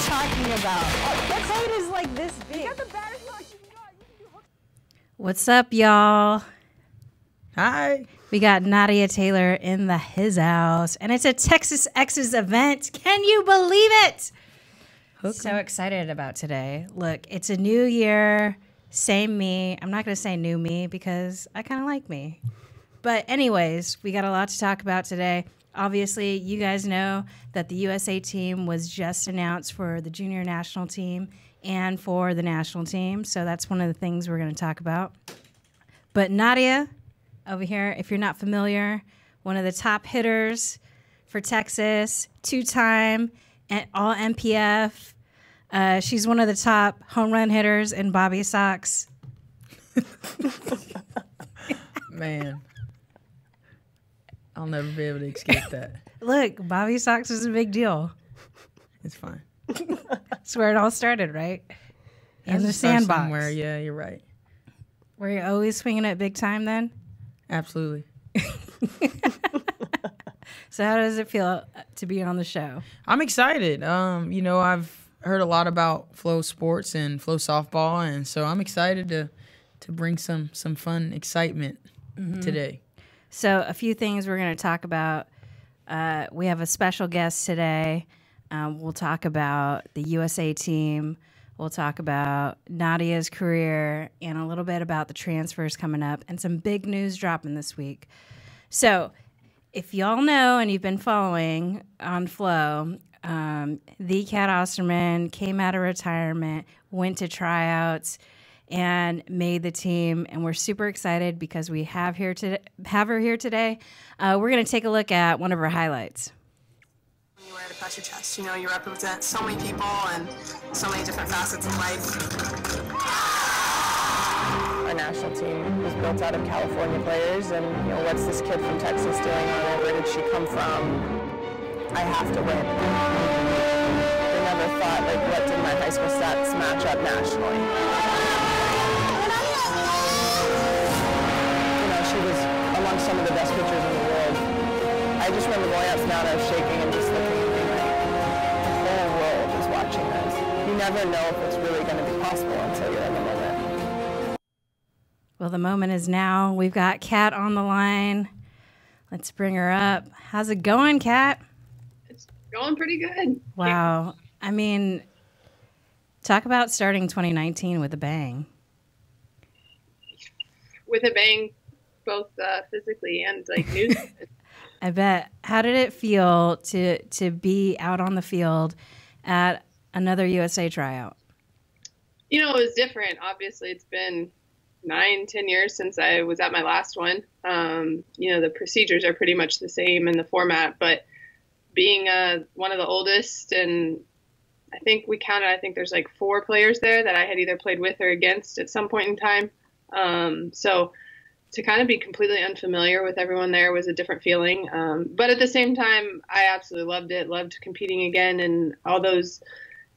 talking about? That plate is like this big. What's up, y'all? Hi. We got Nadia Taylor in his house, and it's a Texas X's event. Can you believe it? So excited about today. Look, it's a new year, same me. I'm not going to say new me because I kind of like me. But anyways, we got a lot to talk about today. Obviously, you guys know that the USA team was just announced for the junior national team and for the national team. So that's one of the things we're going to talk about. But Nadia, over here, if you're not familiar, one of the top hitters for Texas, two-time and all MPF. She's one of the top home run hitters in Bobby Sox. Man, I'll never be able to escape that. Look, Bobby Sox is a big deal. It's fine. That's where it all started, right? In the sandbox. Somewhere, yeah, you're right. Were you always swinging it big time then? Absolutely. So how does it feel to be on the show? I'm excited. I've heard a lot about Flo Sports and FloSoftball, and so I'm excited to bring some fun excitement today. So a few things we're going to talk about. We have a special guest today. We'll talk about the USA team. We'll talk about Nadia's career and a little bit about the transfers coming up and some big news dropping this week. So if y'all know and you've been following on Flo, the Cat Osterman came out of retirement, went to tryouts, and made the team. And we're super excited because we have her here today. We're going to take a look at one of her highlights. You wear it across your chest. You know, you represent so many people and so many different facets of life. Our national team was built out of California players, and what's this kid from Texas doing, or where did she come from? I have to win. They never thought, what did my high school stats match up nationally? She was among some of the best pitchers in the world. I just remember going out to Nada, shaking and just looking at me like, the whole world is watching this. You never know if it's really going to be possible until you're in the moment. Well, the moment is now. We've got Kat on the line. Let's bring her up. How's it going, Kat? It's going pretty good. Wow. I mean, talk about starting 2019 with a bang. With a bang, both physically and news. I bet. How did it feel to be out on the field at another USA tryout? It was different. Obviously, it's been 9-10 years since I was at my last one. The procedures are pretty much the same in the format, but being one of the oldest, and I think there's 4 players there that I had either played with or against at some point in time. So to kind of be completely unfamiliar with everyone there was a different feeling. But at the same time, I absolutely loved it, loved competing again. And all those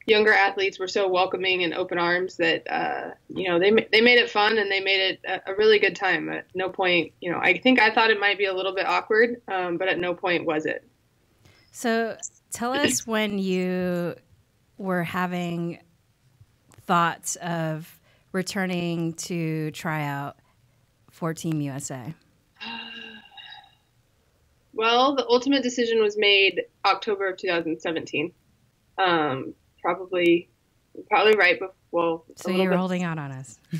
younger athletes were so welcoming and open arms that, they made it fun and they made it a really good time. At no point, I thought it might be a little bit awkward, but at no point was it. So tell us when you were having thoughts of returning to tryout for Team USA? Well, the ultimate decision was made October of 2017. Probably right before. So you were holding out on us. I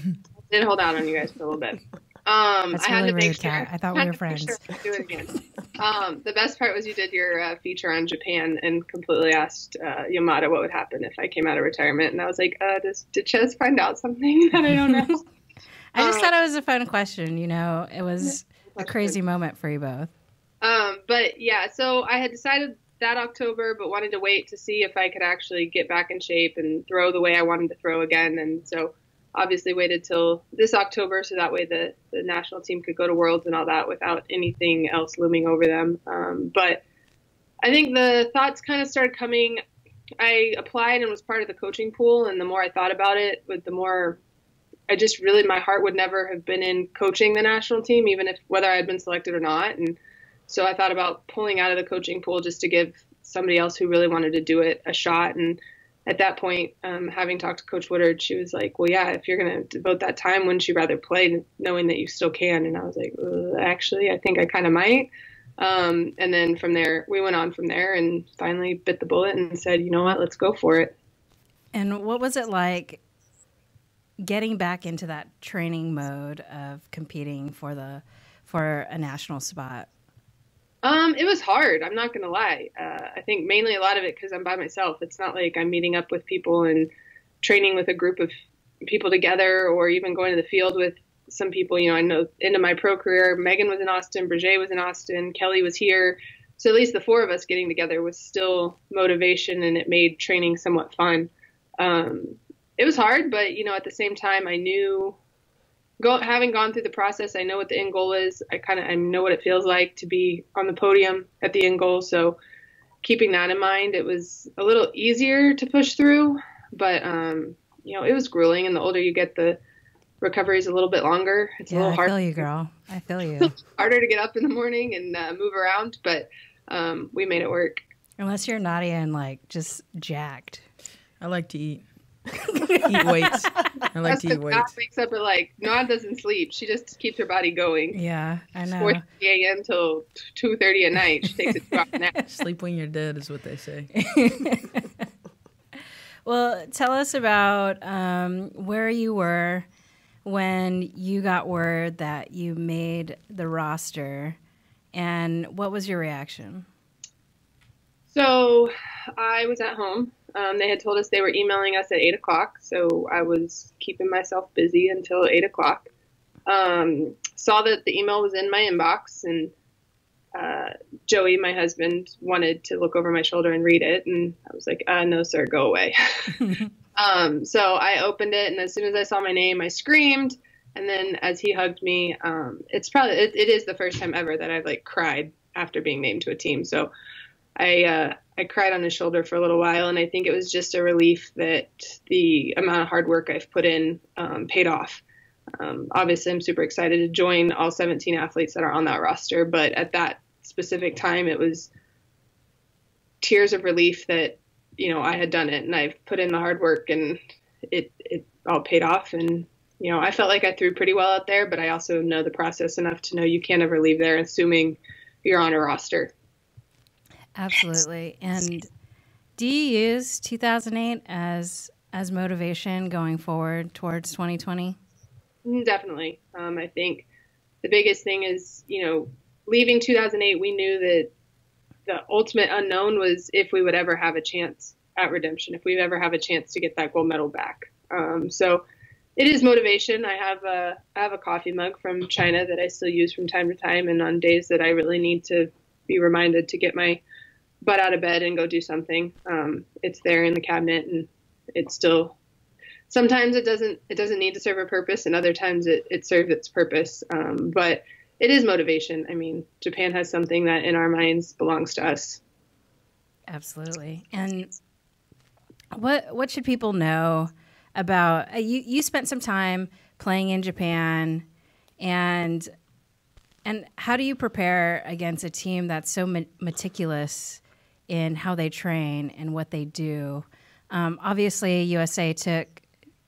did hold out on you guys for a little bit. That's I had really to make rude, sure. Kat. I thought we were friends. Do it again. The best part was you did your feature on Japan and completely asked Yamada what would happen if I came out of retirement, and I was like, did Chez find out something that I don't know? I just thought it was a fun question. It was a crazy moment for you both. But yeah, so I had decided that October, but wanted to wait to see if I could actually get back in shape and throw the way I wanted to throw again. And so obviously waited till this October so that way the national team could go to Worlds and all that without anything else looming over them. But I think the thoughts kind of started coming. I applied and was part of the coaching pool, and the more I thought about it, the more my heart would never have been in coaching the national team, even if whether I had been selected or not. And so I thought about pulling out of the coaching pool just to give somebody else who really wanted to do it a shot. And at that point, having talked to Coach Woodard, she was like, well, yeah, if you're going to devote that time, wouldn't you rather play knowing that you still can? And I was like, actually, I think I kind of might. And then from there, we went on from there and finally bit the bullet and said, you know what, let's go for it. And what was it like getting back into that training mode of competing for a national spot? It was hard. I'm not going to lie. I think mainly a lot of it because I'm by myself. It's not like I'm meeting up with people and training with a group of people together or even going to the field with some people. You know, I know into my pro career, Megan was in Austin, Brigé was in Austin, Kelly was here. So at least the four of us getting together was still motivation, and it made training somewhat fun. It was hard, but, you know, at the same time, I knew having gone through the process, I know what the end goal is. I know what it feels like to be on the podium at the end goal. So keeping that in mind, it was a little easier to push through, but, you know, it was grueling, and the older you get, the recovery is a little bit longer. It's a little hard. I feel you, girl. I feel you. Harder to get up in the morning and move around, but we made it work. Unless you're Nadia and like just jacked. I like to eat. Eat weights. I like to eat weights. Nod wakes up at Nod doesn't sleep. She just keeps her body going. Yeah, I know. 4:30 a.m. till 2:30 at night. She takes a 2-hour nap. Sleep when you're dead is what they say. Well, tell us about where you were when you got word that you made the roster, and what was your reaction? So I was at home. They had told us they were emailing us at 8 o'clock, so I was keeping myself busy until 8 o'clock. Saw that the email was in my inbox, and Joey, my husband, wanted to look over my shoulder and read it, and I was like, no, sir, go away. So I opened it, and as soon as I saw my name, I screamed, and then as he hugged me, it is the first time ever that I've cried after being named to a team. So I cried on his shoulder for a little while, and I think it was just a relief that the amount of hard work I've put in paid off. Obviously, I'm super excited to join all 17 athletes that are on that roster, but at that specific time, it was tears of relief that, you know, I had done it, and I've put in the hard work, and it all paid off. And, you know, I felt like I threw pretty well out there, but I also know the process enough to know you can't ever leave there assuming you're on a roster. Absolutely. And do you use 2008 as motivation going forward towards 2020? Definitely. I think the biggest thing is, you know, leaving 2008, we knew that the ultimate unknown was if we would ever have a chance at redemption, if we ever have a chance to get that gold medal back. So it is motivation. I have a coffee mug from China that I still use from time to time, and on days that I really need to be reminded to get my butt out of bed and go do something, it's there in the cabinet, and it's still, sometimes it doesn't need to serve a purpose, and other times it serves its purpose. But it is motivation. I mean, Japan has something that in our minds belongs to us. Absolutely. And what should people know about you spent some time playing in Japan, and how do you prepare against a team that's so meticulous in how they train and what they do? Obviously, USA took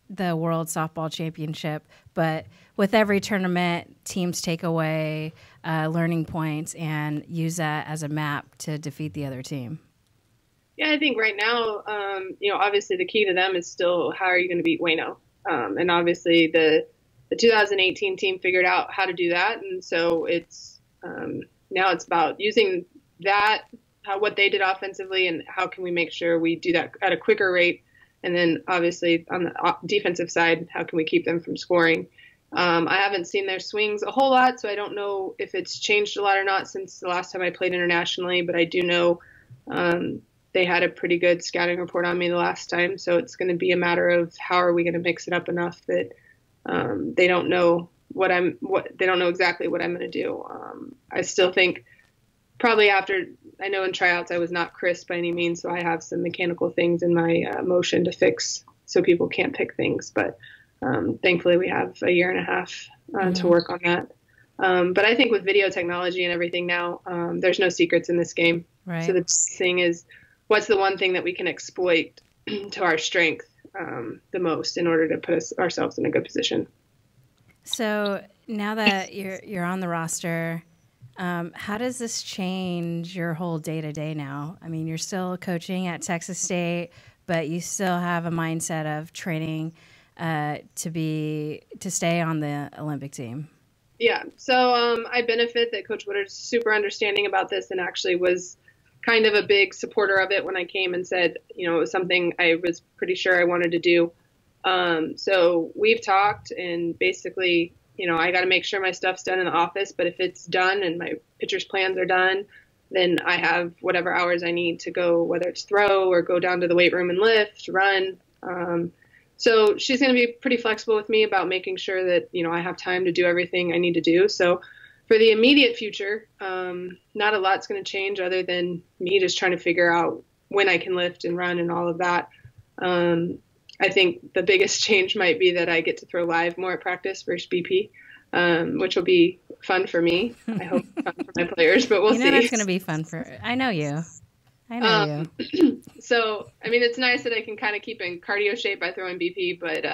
the World Softball Championship, but with every tournament, teams take away learning points and use that as a map to defeat the other team. Yeah, I think right now, you know, obviously the key to them is still how are you going to beat Ueno? And obviously the 2018 team figured out how to do that, and so it's now it's about using that, what they did offensively, and how can we make sure we do that at a quicker rate. And then obviously on the defensive side, how can we keep them from scoring? I haven't seen their swings a whole lot, so I don't know if it's changed a lot or not since the last time I played internationally, but I do know they had a pretty good scouting report on me the last time. So it's going to be a matter of how are we going to mix it up enough that they don't know they don't know exactly what I'm going to do. I still think probably after, I know in tryouts I was not crisp by any means, so I have some mechanical things in my motion to fix so people can't pick things. But thankfully we have a year and a half to work on that. But I think with video technology and everything now, there's no secrets in this game. Right. So the thing is, what's the one thing that we can exploit to our strength the most in order to put ourselves in a good position. So now that you're on the roster, how does this change your whole day-to-day now? I mean, you're still coaching at Texas State, but you still have a mindset of training to stay on the Olympic team. Yeah. So I benefit that Coach Woodard's super understanding about this and actually was kind of a big supporter of it when I came and said, it was something I was pretty sure I wanted to do. So we've talked, and basically, I got to make sure my stuff's done in the office, but if it's done and my pitcher's plans are done, then I have whatever hours I need to go, whether it's throw or go down to the weight room and lift, run. So she's going to be pretty flexible with me about making sure that, I have time to do everything I need to do. So for the immediate future, not a lot's going to change other than me just trying to figure out when I can lift and run and all of that. I think the biggest change might be that I get to throw live more at practice versus BP, which will be fun for me. I hope fun for my players, but we'll see. That's going to be fun I know you. You. So, it's nice that I can kind of keep in cardio shape by throwing BP, but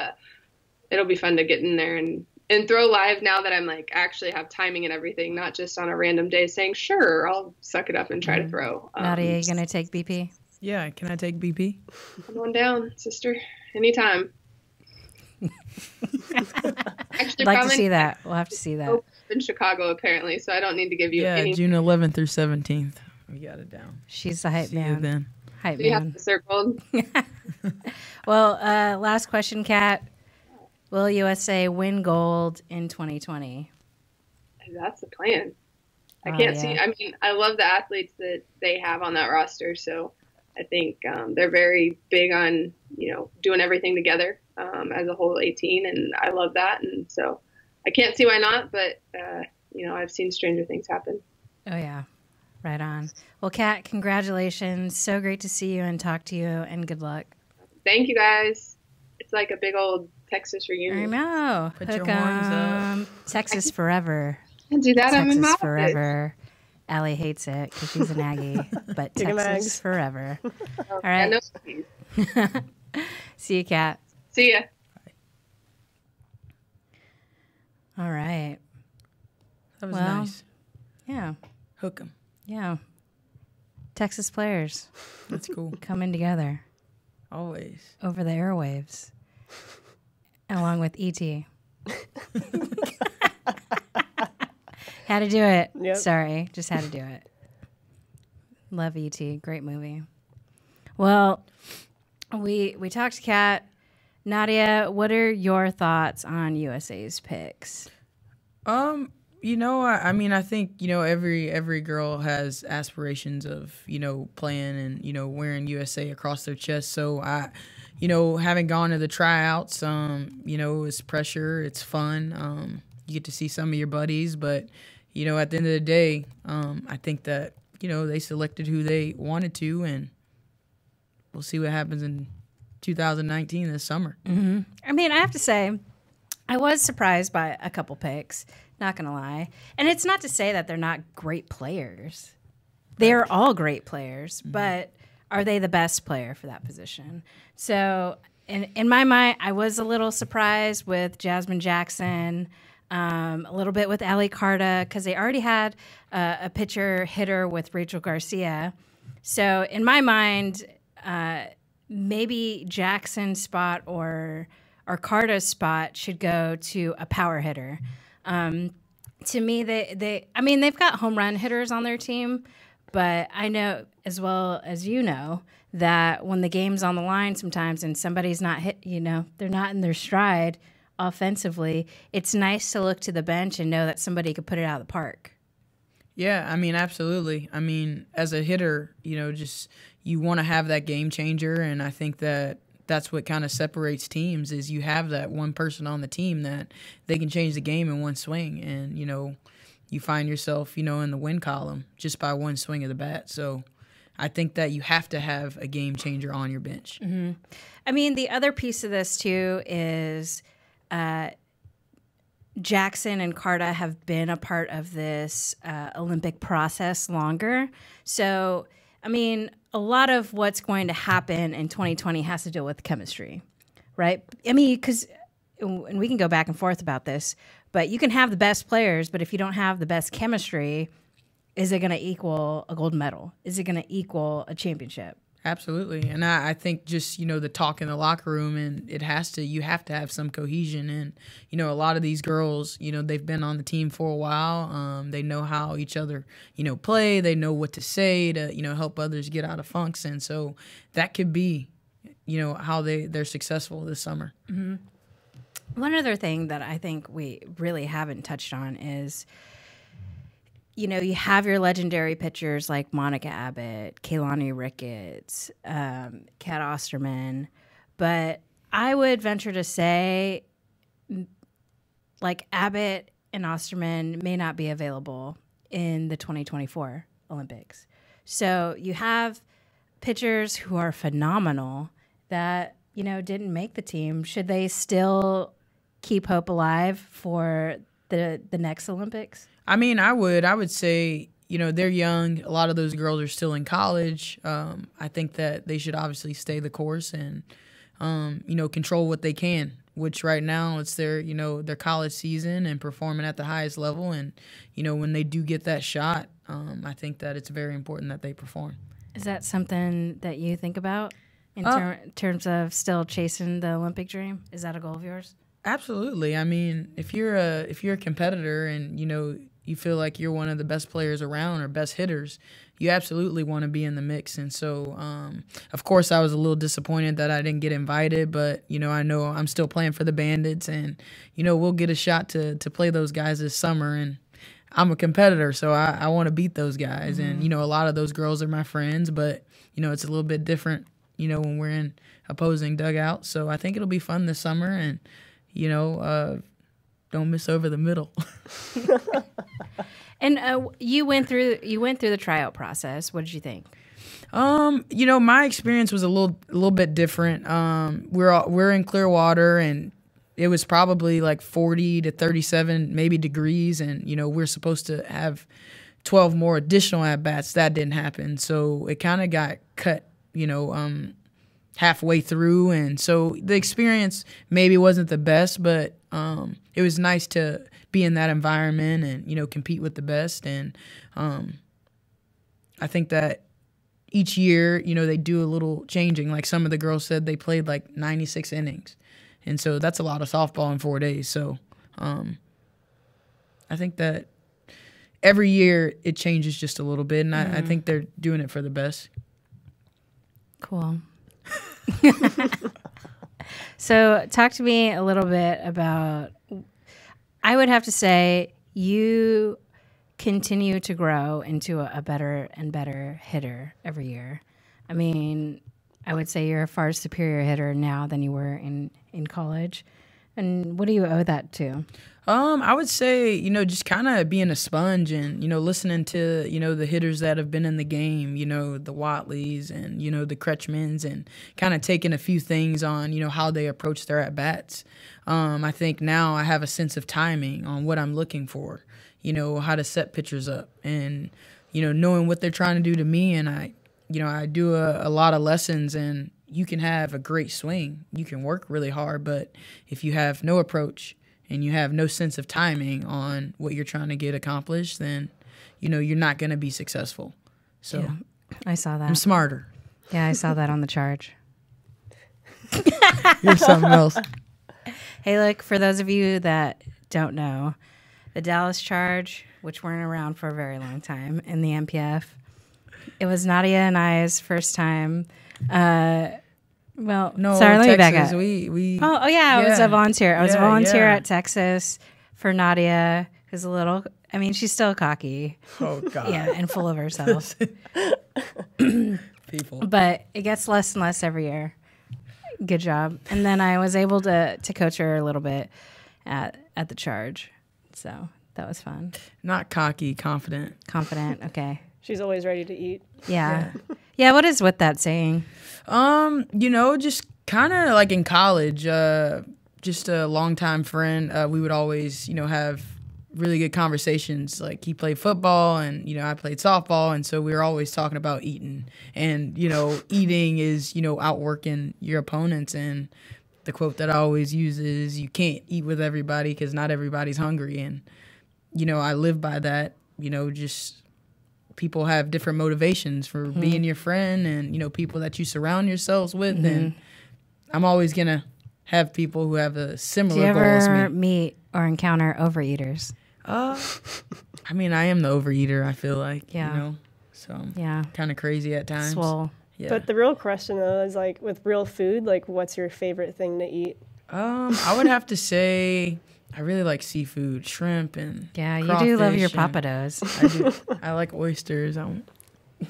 it'll be fun to get in there and throw live now that I'm actually have timing and everything, not just on a random day saying, sure, I'll suck it up and try to throw. Nadia, are you going to take BP? Yeah, can I take BP? Come on down, sister. Anytime. Actually, I'd like to see that. We'll have to see that. In Chicago, apparently, so I don't need to give you any. Yeah, June 11th through 17th. We got it down. She's the hype man. Then. Hype so you man. have to circle. Well, last question, Kat. Will USA win gold in 2020? That's the plan. I can't see. I love the athletes that they have on that roster, so I think they're very big on, doing everything together as a whole 18, and I love that. And so I can't see why not, but, I've seen stranger things happen. Oh, yeah. Right on. Well, Kat, congratulations. So great to see you and talk to you, and good luck. Thank you, guys. It's like a big old Texas reunion. I know. Put your horns up. Texas forever. Can't do that. Texas I'm in my forever. Allie hates it because she's an Aggie, but Texas forever. All right. See you, Kat. See ya. All right. That was nice. Yeah. Hook 'em. Yeah. Texas players. That's cool. Coming together. Always. Over the airwaves. Along with E.T. Had to do it. Yep. Sorry. Just had to do it. Love E.T. Great movie. Well, we talked to Kat. Nadia, what are your thoughts on USA's picks? I think, every girl has aspirations of, playing and, wearing USA across their chest. So having gone to the tryouts, it's pressure, it's fun. You get to see some of your buddies, but, at the end of the day, I think that, they selected who they wanted to, and we'll see what happens in 2019 this summer. Mm-hmm. I have to say, I was surprised by a couple picks, not going to lie. And it's not to say that they're not great players. They are all great players, but are they the best player for that position? So in my mind, I was a little surprised with Jasmine Jackson, a little bit with Allie Carta, because they already had a pitcher hitter with Rachel Garcia. So in my mind, maybe Jackson's spot or Carta's spot should go to a power hitter. To me, they've got home run hitters on their team, but I know as well as you know that when the game's on the line sometimes and somebody's not hit, they're not in their stride offensively, it's nice to look to the bench and know that somebody could put it out of the park. Yeah, absolutely. As a hitter, you want to have that game changer, and I think that's what kind of separates teams is you have that one person on the team that they can change the game in one swing, and you find yourself in the win column just by one swing of the bat. So I think that you have to have a game changer on your bench. Mm-hmm. The other piece of this too is Jackson and Carta have been a part of this Olympic process longer, so I mean, a lot of what's going to happen in 2020 has to deal with chemistry, right? I mean, because, and we can go back and forth about this, but you can have the best players, but if you don't have the best chemistry, is it going to equal a gold medal? Is it going to equal a championship? Absolutely. And I think just, the talk in the locker room, and you have to have some cohesion. And, a lot of these girls, they've been on the team for a while. They know how each other, play. They know what to say to, help others get out of funks. And so that could be, how they're successful this summer. Mm-hmm. One other thing that I think we really haven't touched on is, you have your legendary pitchers like Monica Abbott, Kaylani Ricketts, Kat Osterman, but I would venture to say like Abbott and Osterman may not be available in the 2024 Olympics. So you have pitchers who are phenomenal that, didn't make the team. Should they still keep hope alive for the next Olympics? I mean, I would say, they're young. A lot of those girls are still in college. I think that they should obviously stay the course and, control what they can, which right now it's their college season and performing at the highest level. And, when they do get that shot, I think that it's very important that they perform. Is that something that you think about in terms of still chasing the Olympic dream? Is that a goal of yours? Absolutely. I mean, if you're a competitor and, you feel like you're one of the best players around or best hitters, you absolutely want to be in the mix. And so, of course, I was a little disappointed that I didn't get invited, but, I know I'm still playing for the Bandits and, we'll get a shot to play those guys this summer. And I'm a competitor, so I want to beat those guys. Mm-hmm. And, a lot of those girls are my friends, but, it's a little bit different, when we're in opposing dugouts. So I think it'll be fun this summer and, don't miss over the middle. And you went through the tryout process. What did you think? My experience was a little bit different. We're in Clearwater, and it was probably like 40 to 37 maybe degrees, and we're supposed to have 12 more additional at bats. That didn't happen, so it kind of got cut. Halfway through, and so the experience maybe wasn't the best, but it was nice to be in that environment and compete with the best. And I think that each year they do a little changing. Like some of the girls said they played like 96 innings, and so that's a lot of softball in 4 days. So I think that every year it changes just a little bit, and I think they're doing it for the best. Cool. So talk to me a little bit about, I would have to say you continue to grow into a better and better hitter every year. I mean, I would say you're a far superior hitter now than you were in college. And what do you owe that to? I would say, just kind of being a sponge and, listening to, the hitters that have been in the game, the Watleys and, the Kretschmans, and kind of taking a few things on, how they approach their at-bats. I think now I have a sense of timing on what I'm looking for, how to set pitchers up and, knowing what they're trying to do to me. And I do a lot of lessons, and you can have a great swing. You can work really hard, but if you have no approach and you have no sense of timing on what you're trying to get accomplished, then, you're not going to be successful. So yeah, I saw that. I'm smarter. Yeah, I saw that on the Charge. You're something else. Hey, look, for those of you that don't know, the Dallas Charge, which weren't around for a very long time in the MPF, it was Nadia and I's first time. Well, no, sorry, let me back Texas, up. I was a volunteer. I was a volunteer at Texas for Nadia, who's a little, she's still cocky. Oh, God. Yeah, and full of herself. People. But it gets less and less every year. Good job. And then I was able to coach her a little bit at the Charge. So that was fun. Not cocky, confident. Confident, okay. She's always ready to eat. Yeah. Yeah, what is with that saying? Just kind of like in college, just a longtime friend. We would always, have, really good conversations. Like, he played football and, I played softball. And so we were always talking about eating. And, eating is, outworking your opponents. And the quote that I always use is, you can't eat with everybody because not everybody's hungry. And, I live by that, just people have different motivations for being your friend and, people that you surround yourselves with. And I'm always going to have people who have a similar goal as me. Do you ever meet or encounter overeaters? I mean, I am the overeater, I feel like, so Yeah. kind of crazy at times. Swole. Yeah. But the real question, though, is like with real food, like what's your favorite thing to eat? I would have to say I really like seafood, shrimp, and Yeah, you do love your crawfish, papados. and I do. I like oysters.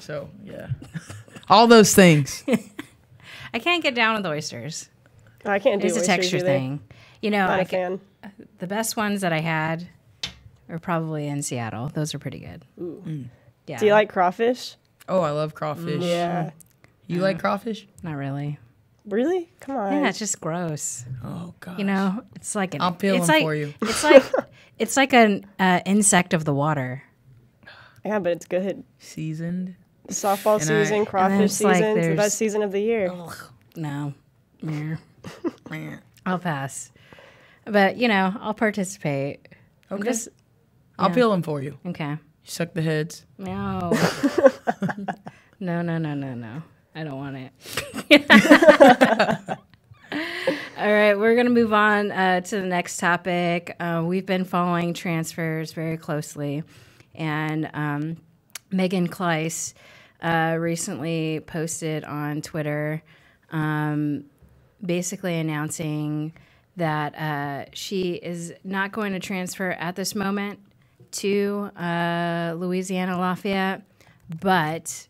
So, yeah. All those things. I can't get down with oysters. I can't do It's a oysters texture either. thing. Not a fan. The best ones that I had are probably in Seattle. Those are pretty good. Yeah. Do you like crawfish? Oh, I love crawfish. Yeah. You like crawfish? Not really. Really? Come on. Yeah, it's just gross. Oh, gosh. It's like I'll peel it's them like, for you. It's like an insect of the water. Yeah, but it's good. Seasoned. Softball And season, and crawfish it's like season. It's the there's- best season of the year. No. Meh. I'll pass. But, I'll participate. Okay. I'll peel them for you. Okay. You suck the heads. No. No. I don't want it. All right, we're going to move on to the next topic. We've been following transfers very closely, and Megan Kleiss recently posted on Twitter basically announcing that she is not going to transfer at this moment to Louisiana Lafayette, but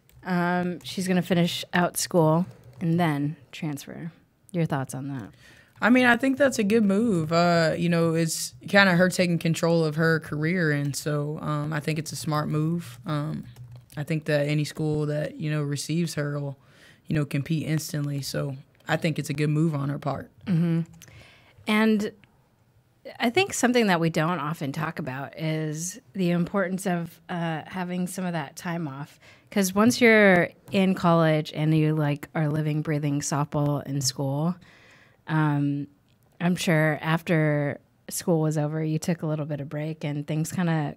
she's going to finish out school and then transfer. Your thoughts on that? I mean, I think that's a good move. It's kind of her taking control of her career, and so I think it's a smart move. I think that any school that, receives her will, compete instantly. So I think it's a good move on her part. Mm-hmm. And I think something that we don't often talk about is the importance of having some of that time off. Because once you're in college and you are living, breathing softball in school, I'm sure after school was over, you took a little bit of break and things kind of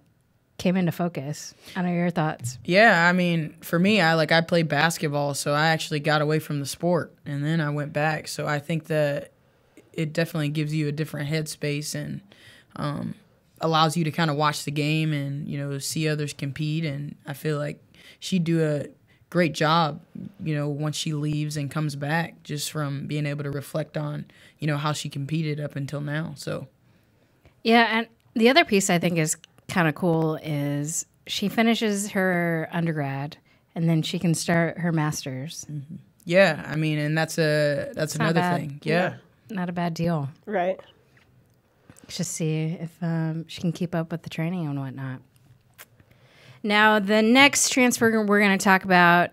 came into focus. I know your thoughts. Yeah, I mean, for me, I played basketball, so I actually got away from the sport, and then I went back. So I think that it definitely gives you a different headspace and allows you to kind of watch the game and, see others compete. And I feel like she'd do a great job, once she leaves and comes back, just from being able to reflect on, how she competed up until now. So, yeah, and the other piece I think is kind of cool is she finishes her undergrad and then she can start her master's. Mm-hmm. Yeah, I mean, and that's another thing. Yeah. Not a bad deal. Right. Just see if she can keep up with the training and whatnot. Now, the next transfer we're going to talk about,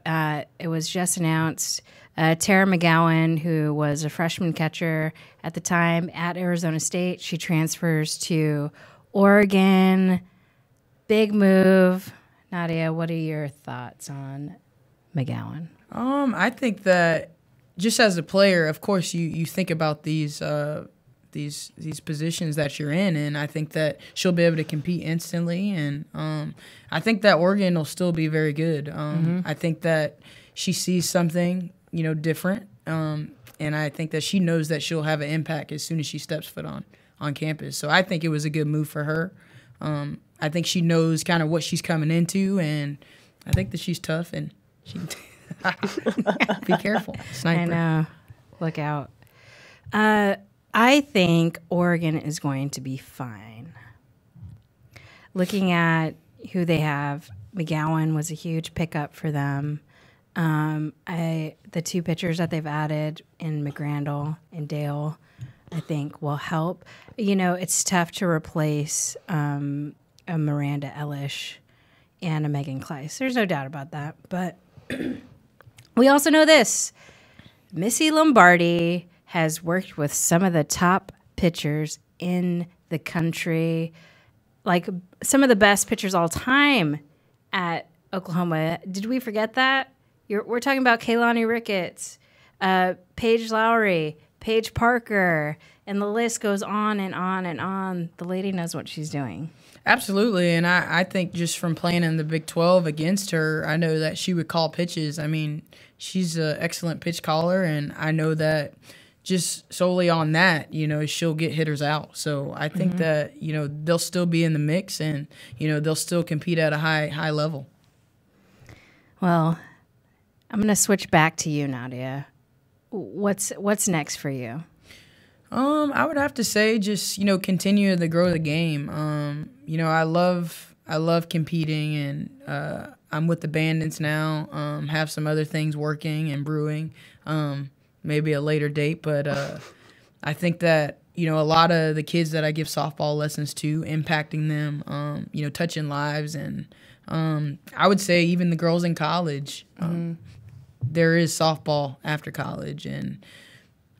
it was just announced. Tara McGowan, who was a freshman catcher at the time at Arizona State, she transfers to Oregon. Big move. Nadia, what are your thoughts on McGowan? I think that just as a player, of course, you think about these positions that you're in, and I think that she'll be able to compete instantly, and I think that Oregon will still be very good. I think that she sees something, different, and I think that she knows that she'll have an impact as soon as she steps foot on campus. So I think it was a good move for her. I think she knows kind of what she's coming into, and I think that she's tough, and she be careful, sniper. I know. Look out. I think Oregon is going to be fine. Looking at who they have, McGowan was a huge pickup for them. The two pitchers that they've added in McGrandle and Dale, I think, will help. It's tough to replace a Miranda Elish and a Megan Kleiss. There's no doubt about that. But we also know this. Missy Lombardi has worked with some of the top pitchers in the country. like some of the best pitchers all time at Oklahoma. Did we forget that? We're talking about Keilani Ricketts, Paige Lowry, Paige Parker, and the list goes on and on and on. The lady knows what she's doing. Absolutely, and I think just from playing in the Big 12 against her, I know that she would call pitches. I mean, she's an excellent pitch caller, and I know that just solely on that, she'll get hitters out. So I think that, they'll still be in the mix, and, they'll still compete at a high level. Well, I'm going to switch back to you, Nadia. What's next for you? I would have to say just, continue to grow the game. I love competing, and I'm with the Bandits now. Have some other things working and brewing, maybe a later date. But I think that, a lot of the kids that I give softball lessons to, impacting them, touching lives. And I would say even the girls in college, there is softball after college, and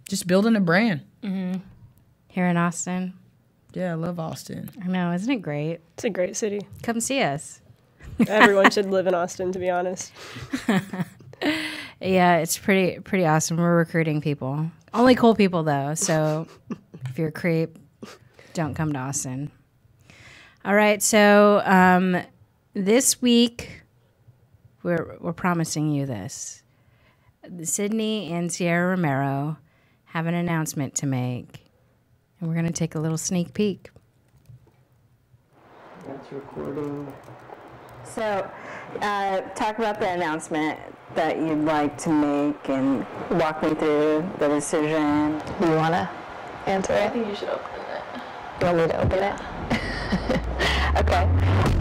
just building a brand. Here in Austin. Yeah, I love Austin. I know, isn't it great? It's a great city. Come see us. Everyone should live in Austin, to be honest. Yeah, it's pretty awesome. We're recruiting people. Only cool people, though. So if you're a creep, don't come to Austin. All right, so this week we're promising you this. Sydney and Sierra Romero have an announcement to make, and we're going to take a little sneak peek. That's recording. So, talk about the announcement that you'd like to make and walk me through the decision. Do you want to answer it? I think you should open it. You want me to open it? Okay.